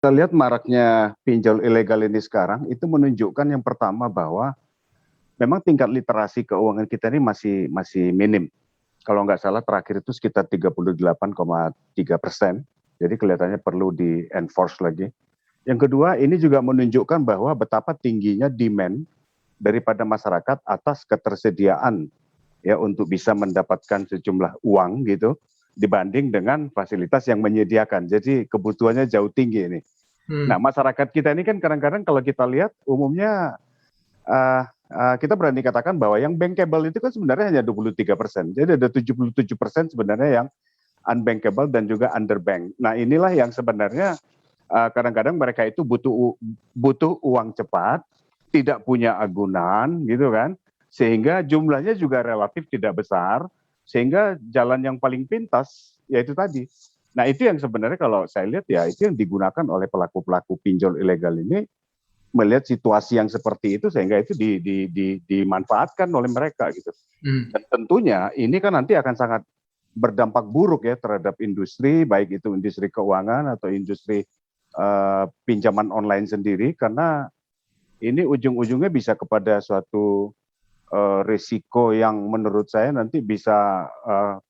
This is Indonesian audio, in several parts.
Kita lihat maraknya pinjol ilegal ini sekarang itu menunjukkan yang pertama bahwa memang tingkat literasi keuangan kita ini masih minim. Kalau nggak salah terakhir itu sekitar 38,3%. Jadi kelihatannya perlu di-enforce lagi. Yang kedua, ini juga menunjukkan bahwa betapa tingginya demand daripada masyarakat atas ketersediaan ya untuk bisa mendapatkan sejumlah uang gitu dibanding dengan fasilitas yang menyediakan. Jadi kebutuhannya jauh tinggi ini. Nah, masyarakat kita ini kan kadang-kadang kalau kita lihat umumnya kita berani katakan bahwa yang bankable itu kan sebenarnya hanya 23%. Jadi ada 77% sebenarnya yang unbankable dan juga underbank. Nah, inilah yang sebenarnya kadang-kadang mereka itu butuh uang cepat, tidak punya agunan gitu kan, sehingga jumlahnya juga relatif tidak besar, sehingga jalan yang paling pintas yaitu tadi. Nah, itu yang sebenarnya kalau saya lihat ya itu yang digunakan oleh pelaku-pelaku pinjol ilegal ini melihat situasi yang seperti itu sehingga itu dimanfaatkan oleh mereka gitu. Dan tentunya ini kan nanti akan sangat berdampak buruk ya terhadap industri, baik itu industri keuangan atau industri pinjaman online sendiri, karena ini ujung-ujungnya bisa kepada suatu risiko yang menurut saya nanti bisa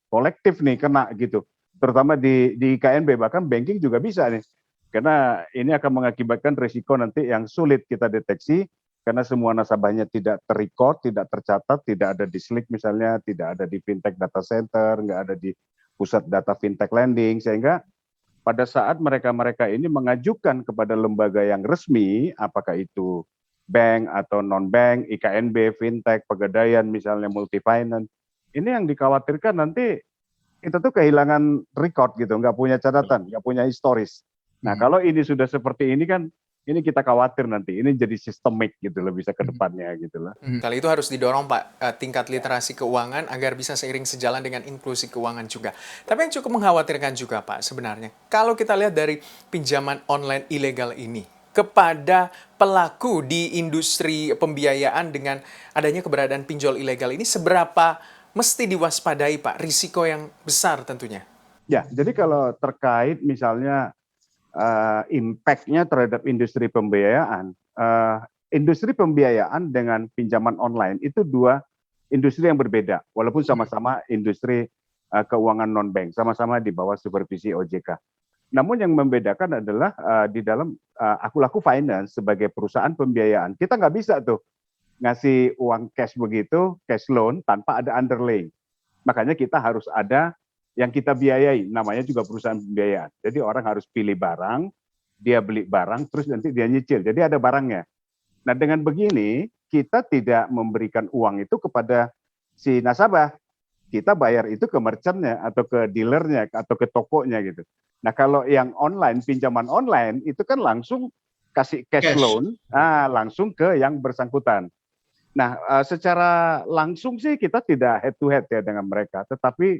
kolektif nih kena gitu. Terutama di KNB, bahkan banking juga bisa nih. Karena ini akan mengakibatkan risiko nanti yang sulit kita deteksi karena semua nasabahnya tidak terrecord, tidak tercatat, tidak ada di Slick misalnya, tidak ada di fintech data center, nggak ada di pusat data fintech lending, sehingga pada saat mereka-mereka ini mengajukan kepada lembaga yang resmi, apakah itu bank atau non-bank, IKNB, fintech, pegadaian misalnya multi-finance, ini yang dikhawatirkan nanti kita tuh kehilangan record gitu, nggak punya catatan, nggak punya historis. Nah, kalau ini sudah seperti ini kan, ini kita khawatir nanti, ini jadi sistemik gitu loh, bisa ke depannya gitu loh. Kali itu harus didorong Pak, tingkat literasi keuangan agar bisa seiring sejalan dengan inklusi keuangan juga. Tapi yang cukup mengkhawatirkan juga Pak sebenarnya, kalau kita lihat dari pinjaman online ilegal ini, kepada pelaku di industri pembiayaan dengan adanya keberadaan pinjol ilegal ini, seberapa mesti diwaspadai Pak, risiko yang besar tentunya? Ya, jadi kalau terkait misalnya impact-nya terhadap industri pembiayaan. Industri pembiayaan dengan pinjaman online itu dua industri yang berbeda, walaupun sama-sama industri keuangan non-bank, sama-sama di bawah supervisi OJK. Namun yang membedakan adalah di dalam Aku Laku Finance sebagai perusahaan pembiayaan, kita nggak bisa tuh ngasih uang cash begitu, cash loan tanpa ada underlaying. Makanya kita harus ada yang kita biayai, namanya juga perusahaan pembiayaan. Jadi orang harus pilih barang, dia beli barang, terus nanti dia nyicil. Jadi ada barangnya. Nah, dengan begini, kita tidak memberikan uang itu kepada si nasabah. Kita bayar itu ke merchantnya atau ke dealernya atau ke tokonya gitu. Nah, kalau yang online, pinjaman online, itu kan langsung kasih cash loan, langsung ke yang bersangkutan. Nah, secara langsung sih kita tidak head to head ya dengan mereka, tetapi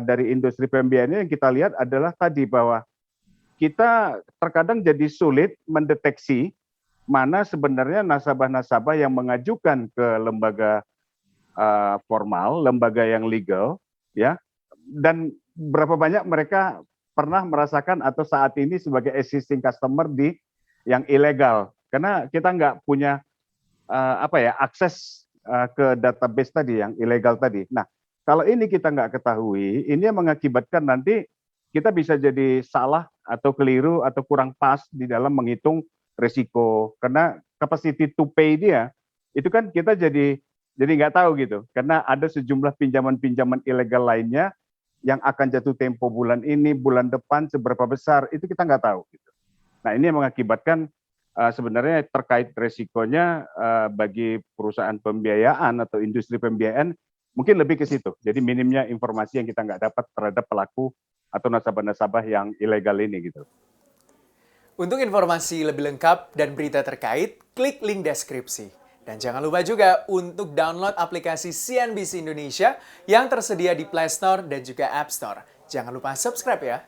dari industri pembiayaan yang kita lihat adalah tadi bahwa kita terkadang jadi sulit mendeteksi mana sebenarnya nasabah-nasabah yang mengajukan ke lembaga formal, lembaga yang legal, ya, dan berapa banyak mereka pernah merasakan atau saat ini sebagai existing customer di yang ilegal, karena kita nggak punya akses ke database tadi yang ilegal tadi. Nah, kalau ini kita nggak ketahui, ini yang mengakibatkan nanti kita bisa jadi salah atau keliru atau kurang pas di dalam menghitung risiko. Karena capacity to pay dia, itu kan kita jadi nggak tahu gitu. Karena ada sejumlah pinjaman-pinjaman ilegal lainnya yang akan jatuh tempo bulan ini, bulan depan, seberapa besar, itu kita nggak tahu. Gitu. Nah, ini yang mengakibatkan sebenarnya terkait resikonya bagi perusahaan pembiayaan atau industri pembiayaan mungkin lebih ke situ. Jadi minimnya informasi yang kita nggak dapat terhadap pelaku atau nasabah-nasabah yang ilegal ini gitu. Untuk informasi lebih lengkap dan berita terkait, klik link deskripsi. Dan jangan lupa juga untuk download aplikasi CNBC Indonesia yang tersedia di Play Store dan juga App Store. Jangan lupa subscribe ya.